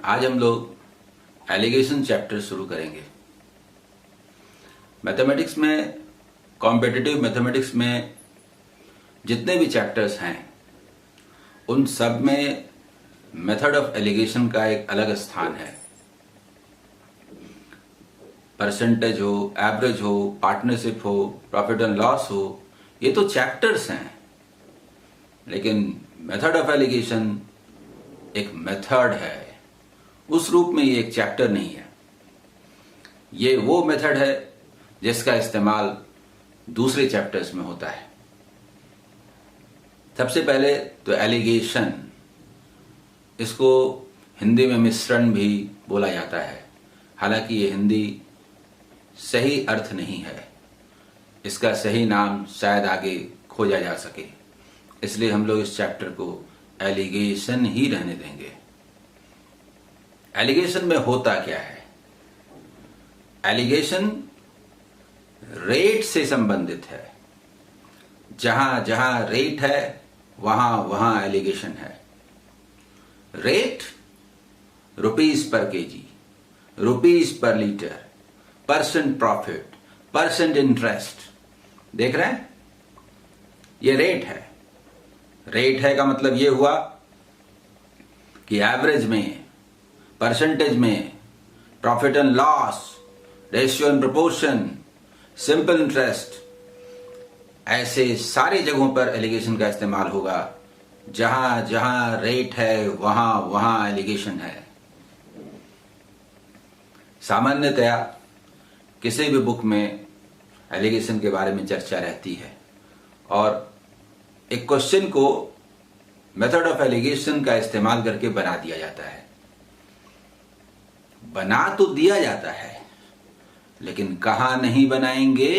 आज हम लोग एलिगेशन चैप्टर शुरू करेंगे। मैथमेटिक्स में, कॉम्पिटिटिव मैथमेटिक्स में जितने भी चैप्टर्स हैं उन सब में मेथड ऑफ एलिगेशन का एक अलग स्थान है। परसेंटेज हो, एवरेज हो, पार्टनरशिप हो, प्रॉफिट एंड लॉस हो, ये तो चैप्टर्स हैं, लेकिन मेथड ऑफ एलिगेशन एक मेथड है। उस रूप में ये एक चैप्टर नहीं है। ये वो मेथड है जिसका इस्तेमाल दूसरे चैप्टर्स में होता है। सबसे पहले तो एलिगेशन, इसको हिंदी में मिश्रण भी बोला जाता है। हालांकि ये हिंदी सही अर्थ नहीं है, इसका सही नाम शायद आगे खोजा जा सके, इसलिए हम लोग इस चैप्टर को एलिगेशन ही रहने देंगे। एलिगेशन में होता क्या है? एलिगेशन रेट से संबंधित है। जहां जहां रेट है वहां वहां एलिगेशन है। Rate rupees per KG, rupees per litre, percent profit, percent interest. देख रहे हैं, ये रेट है। रेट है का मतलब ये हुआ कि एवरेज में, परसेंटेज में, profit and loss, ratio and proportion, simple interest, ऐसे सारे जगहों पर एलिगेशन का इस्तेमाल होगा। जहां जहां रेट है वहां वहां एलिगेशन है। सामान्यतया किसी भी बुक में एलिगेशन के बारे में चर्चा रहती है और एक क्वेश्चन को मेथड ऑफ एलिगेशन का इस्तेमाल करके बना दिया जाता है। बना तो दिया जाता है, लेकिन कहां नहीं बनाएंगे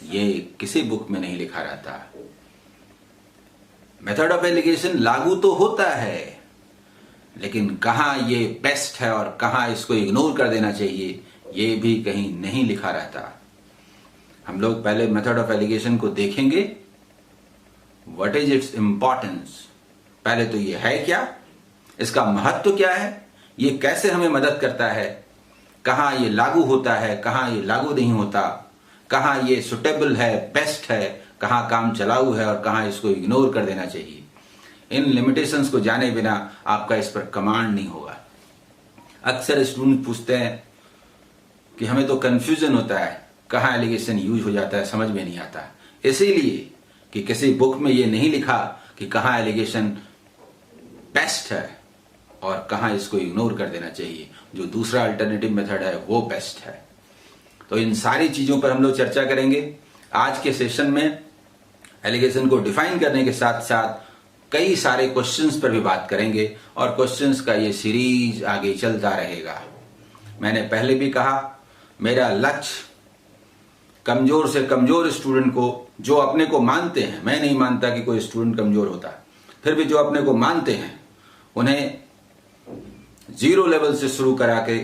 ये किसी बुक में नहीं लिखा रहता। मेथड ऑफ एलिगेशन लागू तो होता है, लेकिन कहां ये बेस्ट है और कहां इसको इग्नोर कर देना चाहिए ये भी कहीं नहीं लिखा रहता। हम लोग पहले मेथड ऑफ एलिगेशन को देखेंगे। What is its importance? पहले तो ये है क्या, इसका महत्व क्या है, ये कैसे हमें मदद करता है, कहां ये लागू होता है, कहां ये लागू नहीं होता, कहां ये सुटेबल है, बेस्ट है, कहां काम चलाऊ है और कहां इसको इग्नोर कर देना चाहिए। इन लिमिटेशंस को जाने बिना आपका इस पर कमांड नहीं होगा। अक्सर स्टूडेंट पूछते हैं कि हमें तो कंफ्यूजन होता है, कहां एलिगेशन यूज हो जाता है, समझ में नहीं आता। इसीलिए कि किसी बुक में ये नहीं लिखा कि कहां एलिगेशन बेस्ट है और कहां इसको इग्नोर कर देना चाहिए, जो दूसरा अल्टरनेटिव मेथड है वो बेस्ट है। तो इन सारी चीजों पर हम लोग चर्चा करेंगे आज के सेशन में। एलिगेशन को डिफाइन करने के साथ साथ कई सारे क्वेश्चंस पर भी बात करेंगे और क्वेश्चंस का ये सीरीज आगे चलता रहेगा। मैंने पहले भी कहा, मेरा लक्ष्य कमजोर से कमजोर स्टूडेंट को, जो अपने को मानते हैं, मैं नहीं मानता कि कोई स्टूडेंट कमजोर होता, फिर भी जो अपने को मानते हैं उन्हें जीरो लेवल से शुरू करा के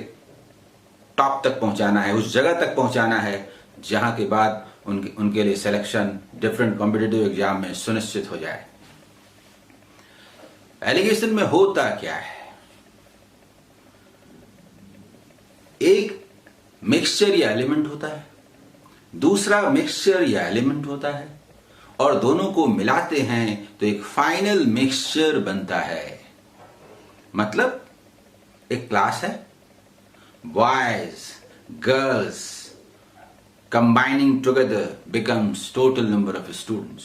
टॉप तक पहुंचाना है, उस जगह तक पहुंचाना है जहां के बाद उनके लिए सिलेक्शन डिफरेंट कॉम्पिटिटिव एग्जाम में सुनिश्चित हो जाए। एलिगेशन में होता क्या है? एक मिक्सचर या एलिमेंट होता है, दूसरा मिक्सचर या एलिमेंट होता है, और दोनों को मिलाते हैं तो एक फाइनल मिक्सचर बनता है। मतलब एक क्लास है, boys girls combining together becomes total number of students.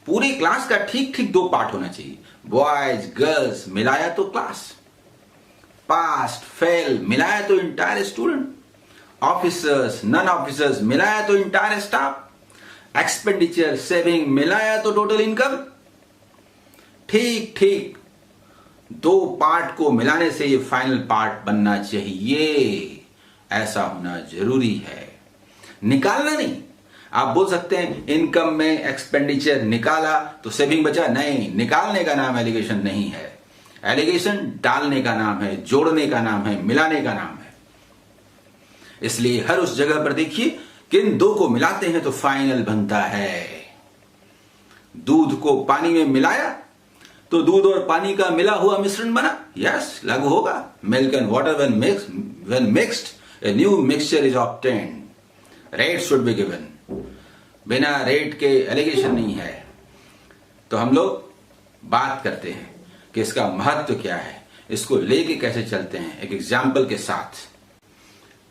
पूरी क्लास का ठीक ठीक दो पार्ट होना चाहिए। बॉयज गर्ल्स मिलाया तो क्लास, पास्ट फेल मिलाया तो entire student, officers non officers मिलाया तो इंटायर स्टाफ, एक्सपेंडिचर सेविंग मिलाया तो टोटल इनकम। ठीक ठीक दो पार्ट को मिलाने से ये फाइनल पार्ट बनना चाहिए, ऐसा होना जरूरी है। निकालना नहीं। आप बोल सकते हैं इनकम में एक्सपेंडिचर निकाला तो सेविंग बचा, नहीं, निकालने का नाम एलिगेशन नहीं है। एलिगेशन डालने का नाम है, जोड़ने का नाम है, मिलाने का नाम है। इसलिए हर उस जगह पर देखिए किन दो को मिलाते हैं तो फाइनल बनता है। दूध को पानी में मिलाया तो दूध और पानी का मिला हुआ मिश्रण बना। यस, लागू होगा। Milk and water when mixed a new mixture is obtained. Rate should be given. बिना रेट के एलिगेशन नहीं है। तो हम लोग बात करते हैं कि इसका महत्व क्या है, इसको लेके कैसे चलते हैं, एक एग्जाम्पल के साथ।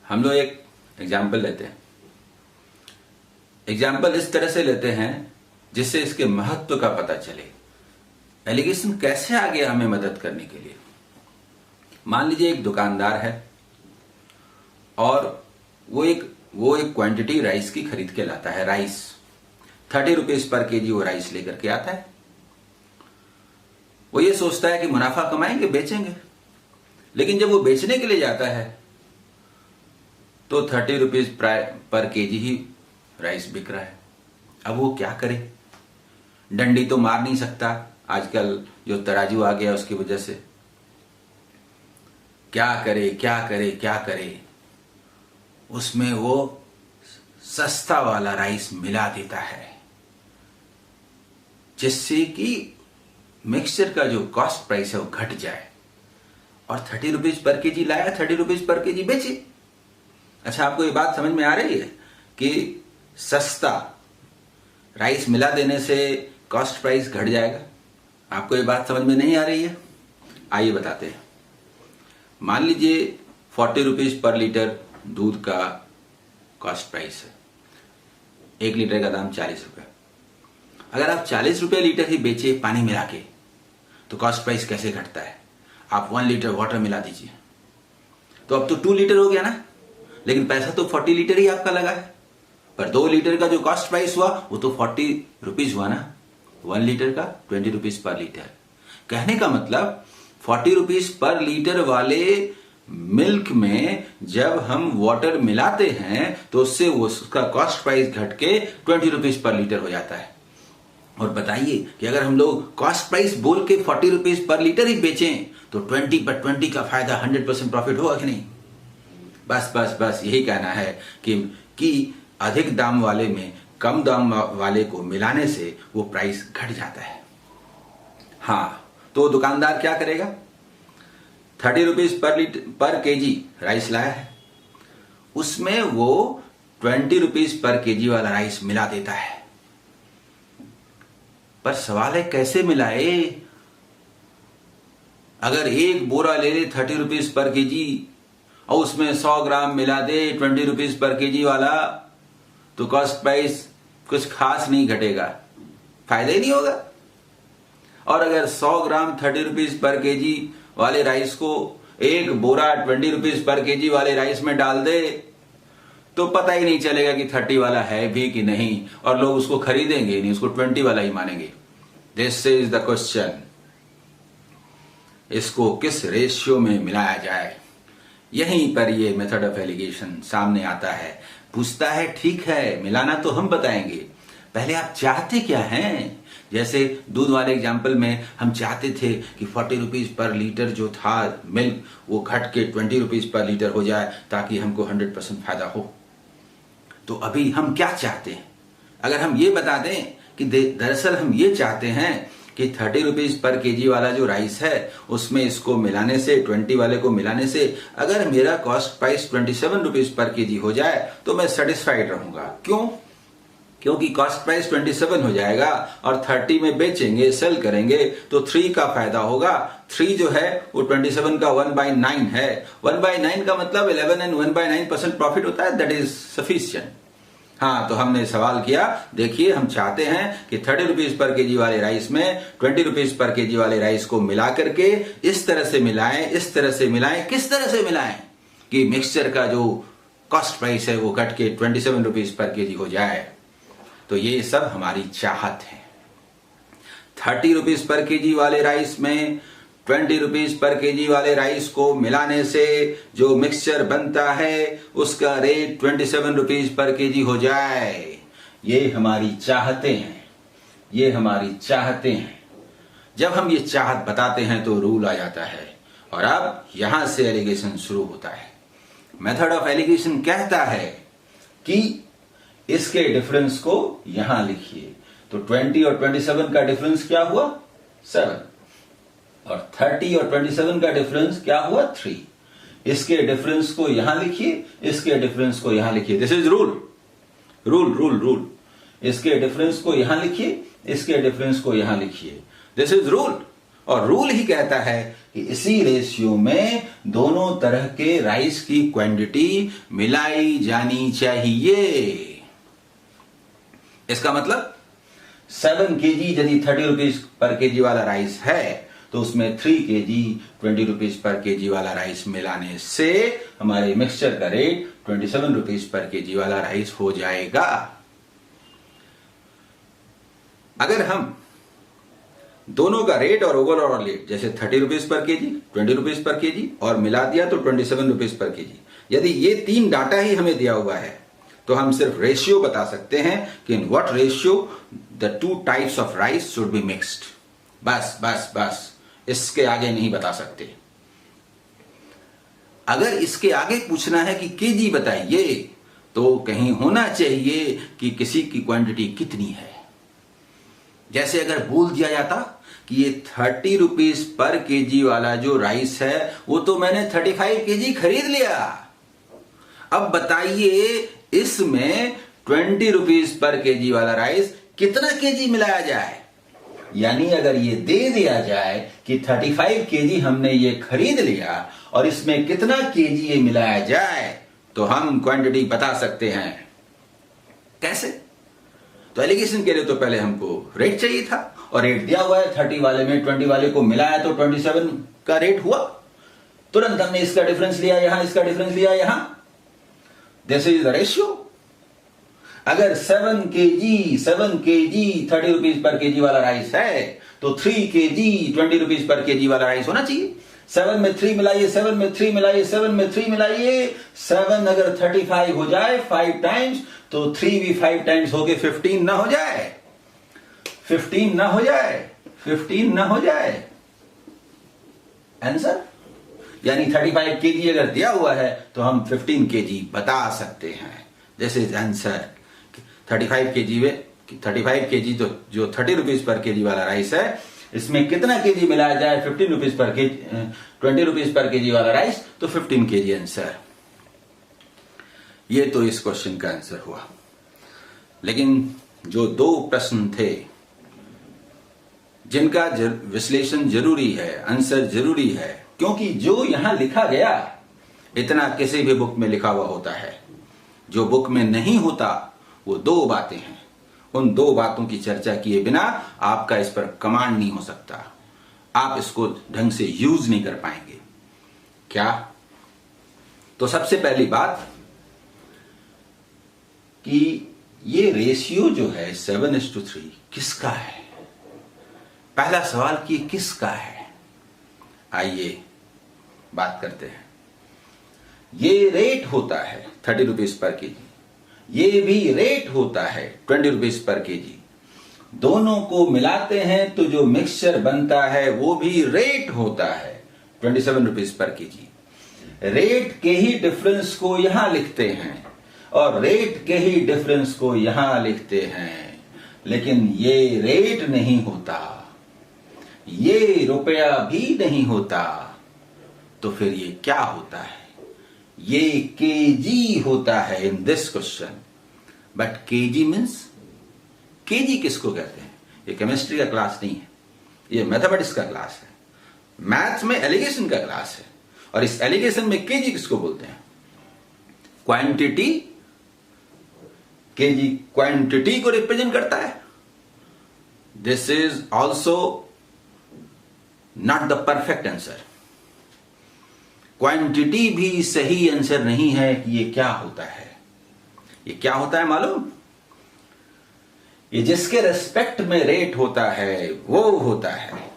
हम लोग एक एग्जाम्पल लेते हैं। एग्जाम्पल इस तरह से लेते हैं जिससे इसके महत्व का पता चले। एलिगेशन कैसे आ गया हमें मदद करने के लिए। मान लीजिए एक दुकानदार है और वो एक क्वांटिटी राइस की खरीद के लाता है। राइस 30 रुपीज पर केजी वो राइस लेकर के आता है। वो ये सोचता है कि मुनाफा कमाएंगे, बेचेंगे। लेकिन जब वो बेचने के लिए जाता है तो 30 रुपीज पर केजी ही राइस बिक रहा है। अब वो क्या करे? डंडी तो मार नहीं सकता, आजकल जो तराजू आ गया उसकी वजह से। क्या करे क्या करे क्या करे? उसमें वो सस्ता वाला राइस मिला देता है जिससे कि मिक्सचर का जो कॉस्ट प्राइस है वो घट जाए और 30 रुपीज पर केजी लाया, 30 रुपीज पर केजी बेचे। अच्छा, आपको ये बात समझ में आ रही है कि सस्ता राइस मिला देने से कॉस्ट प्राइस घट जाएगा? आपको ये बात समझ में नहीं आ रही है? आइए बताते हैं। मान लीजिए 40 रुपीज पर लीटर दूध का कॉस्ट प्राइस है। 1 लीटर का दाम 40 रुपए। अगर आप 40 रुपए लीटर ही बेचे पानी मिला के तो कॉस्ट प्राइस कैसे घटता है? आप 1 लीटर वाटर मिला दीजिए तो अब तो 2 लीटर हो गया ना, लेकिन पैसा तो 40 लीटर ही आपका लगा है। पर 2 लीटर का जो कॉस्ट प्राइस हुआ वो तो 40 रुपीज हुआ ना। 1 लीटर का 20 रुपीज पर लीटर। कहने का मतलब 40 रुपीज पर लीटर वाले मिल्क में जब हम वाटर मिलाते हैं तो उससे उसका कॉस्ट प्राइस घट के 20 रुपीज पर लीटर हो जाता है। और बताइए कि अगर हम लोग कॉस्ट प्राइस बोल के 40 रुपीज पर लीटर ही बेचें तो 20 पर 20 का फायदा, 100% प्रॉफिट होगा कि नहीं? बस बस बस यही कहना है कि अधिक दाम वाले में कम दाम वाले को मिलाने से वो प्राइस घट जाता है। हाँ, तो दुकानदार क्या करेगा? 30 रुपीज पर केजी राइस लाया है, उसमें वो 20 रुपीज पर केजी वाला राइस मिला देता है। पर सवाल है कैसे मिलाए? अगर एक बोरा ले ले 30 रुपीज पर केजी और उसमें 100 ग्राम मिला दे 20 रुपीज पर केजी वाला तो कॉस्ट प्राइस कुछ खास नहीं घटेगा, फायदा ही नहीं होगा। और अगर 100 ग्राम 30 रुपीज पर केजी वाले राइस को एक बोरा 20 रुपीज पर केजी वाले राइस में डाल दे तो पता ही नहीं चलेगा कि 30 वाला है भी कि नहीं, और लोग उसको खरीदेंगे नहीं, उसको 20 वाला ही मानेंगे। This is the question. इसको किस रेशियो में मिलाया जाए, यहीं पर ये मेथड ऑफ एलिगेशन सामने आता है। पूछता है ठीक है मिलाना तो हम बताएंगे, पहले आप चाहते क्या हैं? जैसे दूध वाले एग्जाम्पल में हम चाहते थे कि 40 रुपीज पर लीटर जो था मिल्क वो घट के 20 रुपीज पर लीटर हो जाए ताकि हमको 100% फायदा हो। तो अभी हम क्या चाहते हैं? अगर हम ये बता दें कि दरअसल हम ये चाहते हैं कि 30 रुपीज पर केजी वाला जो राइस है उसमें इसको मिलाने से, 20 वाले को मिलाने से अगर मेरा cost price 27 rupees per KG हो जाए तो मैं सेटिस्फाइड रहूंगा। क्यों? क्योंकि कॉस्ट प्राइस 27 हो जाएगा और 30 में बेचेंगे, सेल करेंगे तो 3 का फायदा होगा। 3 जो है वो 27 का 1/9 है। 1/9 का मतलब 11 and 1/9% प्रॉफिट होता है। That is sufficient. हाँ, तो हमने सवाल किया, देखिए हम चाहते हैं कि 30 रुपीज पर केजी वाले राइस में 20 रुपीज पर केजी वाले राइस को मिला करके इस तरह से मिलाएं, इस तरह से मिलाएं। किस तरह से मिलाएं कि मिक्सचर का जो कॉस्ट प्राइस है वो घट के 27 रुपीज पर केजी हो जाए। तो ये सब हमारी चाहत है। 30 रुपीज पर केजी वाले राइस में 20 रुपीज पर केजी वाले राइस को मिलाने से जो मिक्सचर बनता है उसका रेट 27 रुपीज पर केजी हो जाए। ये हमारी चाहते हैं, ये हमारी चाहते हैं। जब हम ये चाहत बताते हैं तो रूल आ जाता है और अब यहां से एलिगेशन शुरू होता है। मेथड ऑफ एलिगेशन कहता है कि इसके डिफरेंस को यहां लिखिए। तो 20 और 27 का डिफरेंस क्या हुआ? 7। और 30 और 27 का डिफरेंस क्या हुआ? 3। इसके डिफरेंस को यहां लिखिए, इसके डिफरेंस को यहां लिखिए। This is rule, rule rule rule. इसके डिफरेंस को यहां लिखिए, इसके डिफरेंस को यहां लिखिए। This is rule. और रूल ही कहता है कि इसी रेशियो में दोनों तरह के राइस की क्वांटिटी मिलाई जानी चाहिए। इसका मतलब 7 kg यदि 30 रुपीज पर केजी वाला राइस है तो उसमें 3 kg 20 रुपीज पर केजी वाला राइस मिलाने से हमारे मिक्सचर का रेट 27 रुपीज पर केजी वाला राइस हो जाएगा। अगर हम दोनों का रेट और ओवरऑल रेट जैसे 30 rupees per KG, 20 rupees per KG और मिला दिया तो 27 रुपीज पर केजी, यदि ये 3 डाटा ही हमें दिया हुआ है तो हम सिर्फ रेशियो बता सकते हैं कि in what ratio the 2 types of rice should be mixed. बस बस बस, इसके आगे नहीं बता सकते। अगर इसके आगे पूछना है कि केजी बताइए तो कहीं होना चाहिए कि किसी की क्वांटिटी कितनी है। जैसे अगर बोल दिया जाता कि ये 30 रुपीज पर केजी वाला जो राइस है वो तो मैंने 35 केजी खरीद लिया, अब बताइए इसमें 20 रुपीज पर केजी वाला राइस कितना केजी मिलाया जाए। यानी अगर ये दे दिया जाए कि 35 केजी हमने ये खरीद लिया और इसमें कितना केजी ये मिलाया जाए तो हम क्वांटिटी बता सकते हैं। कैसे? तो एलिगेशन के लिए तो पहले हमको रेट चाहिए था और रेट दिया हुआ है, 30 वाले में 20 वाले को मिलाया तो 27 का रेट हुआ। तुरंत हमने इसका डिफरेंस लिया यहां, इसका डिफरेंस लिया यहां। This is the ratio. अगर 7 kg 30 रुपीज पर केजी वाला राइस है तो 3 kg 20 रुपीज पर केजी वाला राइस होना चाहिए। 7 में 3 मिलाइए, 7 में 3 मिलाइए, 7 में 3 मिलाइए। 7 अगर 35 हो जाए 5 टाइम्स तो 3 भी 5 टाइम्स हो गए 15 ना हो जाए, 15 ना हो जाए, 15 ना हो जाए। आंसर यानी 35 केजी अगर दिया हुआ है तो हम 15 केजी बता सकते हैं। This is answer. 35 केजी तो जो 30 रुपीज पर केजी वाला राइस है इसमें कितना केजी मिलाया जाए 15 rupees per KG, 20 rupees per KG वाला राइस तो 15 केजी आंसर। ये तो इस क्वेश्चन का आंसर हुआ। लेकिन जो 2 प्रश्न थे जिनका विश्लेषण जरूरी है, आंसर जरूरी है, क्योंकि जो यहां लिखा गया इतना किसी भी बुक में लिखा हुआ होता है। जो बुक में नहीं होता वो 2 बातें हैं। उन 2 बातों की चर्चा किए बिना आपका इस पर कमांड नहीं हो सकता, आप इसको ढंग से यूज नहीं कर पाएंगे। क्या? तो सबसे पहली बात कि ये रेशियो जो है 7:3 किसका है? पहला सवाल कि किसका है। आइए बात करते हैं। ये रेट होता है 30 रुपीज पर केजी, ये भी रेट होता है 20 रुपीज पर केजी। दोनों को मिलाते हैं तो जो मिक्सचर बनता है वो भी रेट होता है 27 रुपीज पर केजी। रेट के ही डिफरेंस को यहां लिखते हैं और रेट के ही डिफरेंस को यहां लिखते हैं, लेकिन ये रेट नहीं होता, ये रुपया भी नहीं होता। तो फिर ये क्या होता है? ये केजी होता है in this question. But KG means, KG किसको कहते हैं? ये केमिस्ट्री का क्लास नहीं है, ये मैथमेटिक्स का क्लास है। मैथ्स में एलिगेशन का क्लास है और इस एलिगेशन में केजी किसको बोलते हैं? क्वांटिटी। केजी क्वांटिटी को रिप्रेजेंट करता है। This is also not the perfect answer. Quantity भी सही आंसर नहीं है कि ये क्या होता है। ये क्या होता है मालूम? ये जिसके रेस्पेक्ट में रेट होता है वो होता है।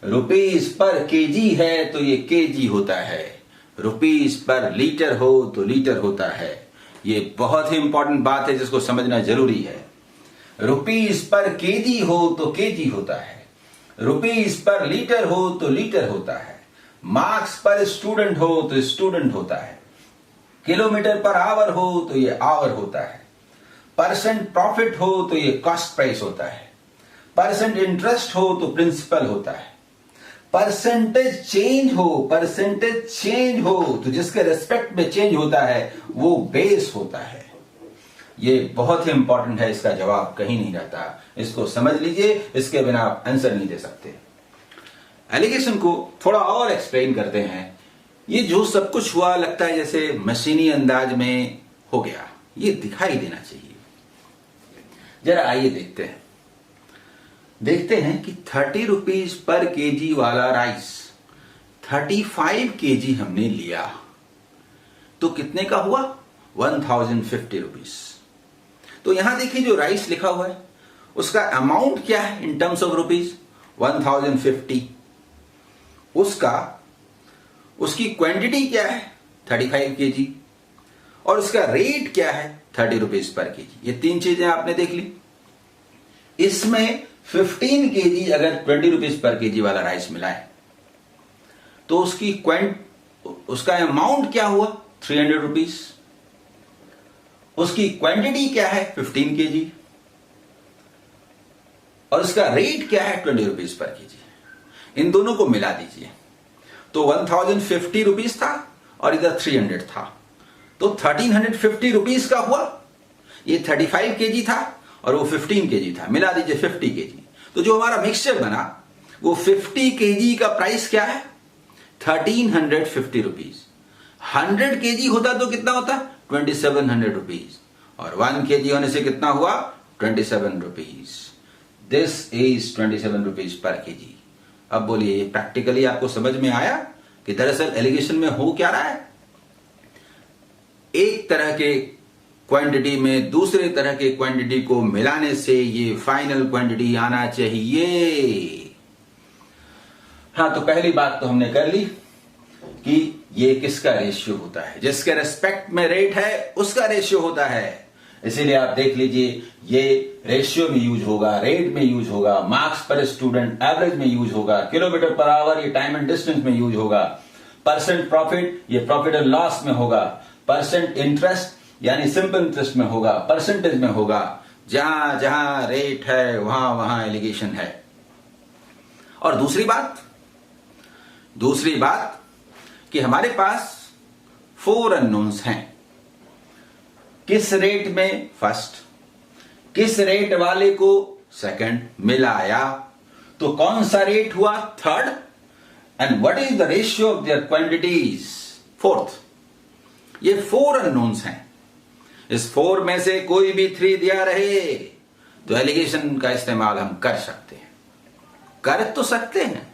रुपीज पर केजी है तो ये केजी होता है, रुपीज पर लीटर हो तो लीटर होता है। ये बहुत ही इंपॉर्टेंट बात है जिसको समझना जरूरी है। रुपीज पर केजी हो तो केजी होता है, रुपीज पर लीटर हो तो लीटर होता है, मार्क्स पर स्टूडेंट हो तो स्टूडेंट होता है, किलोमीटर पर आवर हो तो ये आवर होता है, परसेंट प्रॉफिट हो तो ये कॉस्ट प्राइस होता है, परसेंट इंटरेस्ट हो तो प्रिंसिपल होता है, परसेंटेज चेंज हो तो जिसके रेस्पेक्ट में चेंज होता है वो बेस होता है। ये बहुत ही इंपॉर्टेंट है, इसका जवाब कहीं नहीं रहता। इसको समझ लीजिए, इसके बिना आप आंसर नहीं दे सकते। एलिगेशन को थोड़ा और एक्सप्लेन करते हैं। ये जो सब कुछ हुआ लगता है जैसे मशीनी अंदाज में हो गया, ये दिखाई देना चाहिए। जरा आइए देखते हैं कि 30 रुपीज पर केजी वाला राइस 35 केजी हमने लिया तो कितने का हुआ? 1050 रुपीज। तो यहां देखिए जो राइस लिखा हुआ है उसका अमाउंट क्या है इन टर्म्स ऑफ रुपीज? 1050। उसकी क्वांटिटी क्या है? 35 केजी। और उसका रेट क्या है? 30 रुपीज पर केजी। ये तीन चीजें आपने देख ली। इसमें 15 केजी अगर 20 रुपीज पर केजी वाला राइस मिला है तो उसका अमाउंट क्या हुआ? 300 रुपीज। उसकी क्वांटिटी क्या है? 15 केजी। और उसका रेट क्या है? 20 रुपीज पर केजी। इन दोनों को मिला दीजिए तो 1050 रुपीज था और इधर 300 था, तो 1350 रुपीज का हुआ। ये 35 केजी था और वो 15 केजी था, मिला दीजिए 50 केजी। तो जो हमारा मिक्सचर बना वो 50 केजी का प्राइस क्या है? 1350 रुपीज। 100 केजी होता तो कितना होता? 2700 रुपीज। और 1 केजी होने से कितना हुआ? 27 rupees. This is 27 rupees per KG. अब बोलिए, प्रैक्टिकली आपको समझ में आया कि दरअसल एलिगेशन में हो क्या रहा है? एक तरह के क्वांटिटी में दूसरे तरह के क्वांटिटी को मिलाने से ये फाइनल क्वांटिटी आना चाहिए। हां, तो पहली बात तो हमने कर ली कि ये किसका रेशियो होता है। जिसके रेस्पेक्ट में रेट है उसका रेशियो होता है। इसीलिए आप देख लीजिए, ये रेशियो में यूज होगा, रेट में यूज होगा, मार्क्स पर स्टूडेंट एवरेज में यूज होगा, किलोमीटर पर आवर ये टाइम एंड डिस्टेंस में यूज होगा, परसेंट प्रॉफिट ये प्रॉफिट एंड लॉस में होगा, परसेंट इंटरेस्ट यानी सिंपल इंटरेस्ट में होगा, परसेंटेज में होगा। जहां जहां रेट है वहां वहां एलिगेशन है। और दूसरी बात कि हमारे पास 4 अननोन्स हैं। किस रेट में फर्स्ट, किस रेट वाले को सेकंड मिलाया तो कौन सा रेट हुआ? Third. And what is the ratio of their quantities? Fourth. ये 4 अननोन्स हैं। इस 4 में से कोई भी 3 दिया रहे तो एलिगेशन का इस्तेमाल हम कर सकते हैं, कर तो सकते हैं,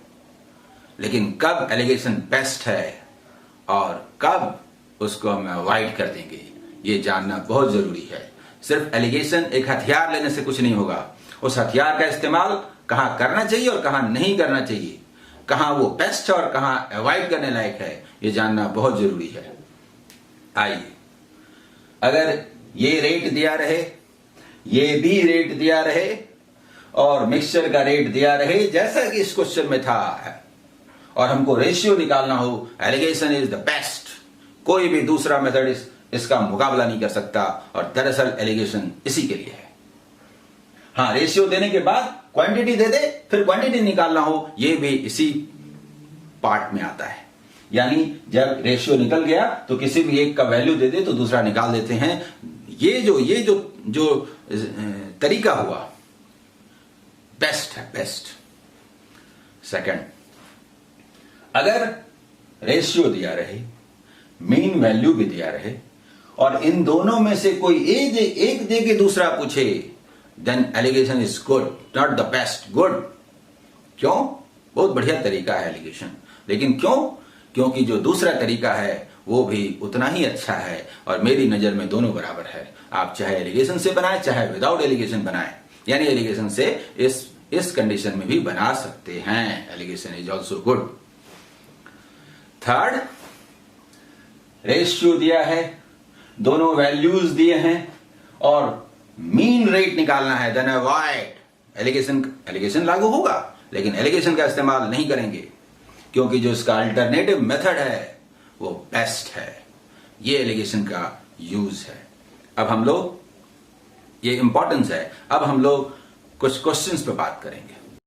लेकिन कब एलिगेशन बेस्ट है और कब उसको हम अवॉइड कर देंगे ये जानना बहुत जरूरी है। सिर्फ एलिगेशन एक हथियार लेने से कुछ नहीं होगा। उस हथियार का इस्तेमाल कहां करना चाहिए और कहां नहीं करना चाहिए, कहां वो बेस्ट है और कहां अवॉइड करने लायक है, ये जानना बहुत जरूरी है। आइए, अगर ये रेट दिया रहे, ये भी रेट दिया रहे और मिक्सचर का रेट दिया रहे जैसा कि इस क्वेश्चन में था, और हमको रेशियो निकालना हो, एलिगेशन इज द बेस्ट, कोई भी दूसरा मेथड इसका मुकाबला नहीं कर सकता, और दरअसल एलिगेशन इसी के लिए है। हां, रेशियो देने के बाद क्वांटिटी दे दे, फिर क्वांटिटी निकालना हो, यह भी इसी पार्ट में आता है। यानी जब रेशियो निकल गया तो किसी भी एक का वैल्यू दे दे तो दूसरा निकाल देते हैं। ये जो तरीका हुआ बेस्ट है, बेस्ट। सेकंड, अगर रेशियो दिया रहे, मीन वैल्यू भी दिया रहे और इन दोनों में से कोई एक दे के दूसरा पूछे, then allegation is good, not the best, good. क्यों? बहुत बढ़िया तरीका है एलिगेशन, लेकिन क्योंकि जो दूसरा तरीका है वो भी उतना ही अच्छा है और मेरी नजर में दोनों बराबर है। आप चाहे एलिगेशन से बनाए चाहे विदाउट एलिगेशन बनाए, यानी एलिगेशन से इस कंडीशन में भी बना सकते हैं। Allegation is also good. Third, ratio दिया है, दोनों वैल्यूज दिए हैं और मीन रेट निकालना है, देन अवॉइड एलिगेशन लागू होगा, लेकिन एलिगेशन का इस्तेमाल नहीं करेंगे क्योंकि जो इसका अल्टरनेटिव मेथड है वो बेस्ट है। ये एलिगेशन का यूज है। अब हम लोग, ये इंपॉर्टेंस है, अब हम लोग कुछ क्वेश्चंस पे बात करेंगे।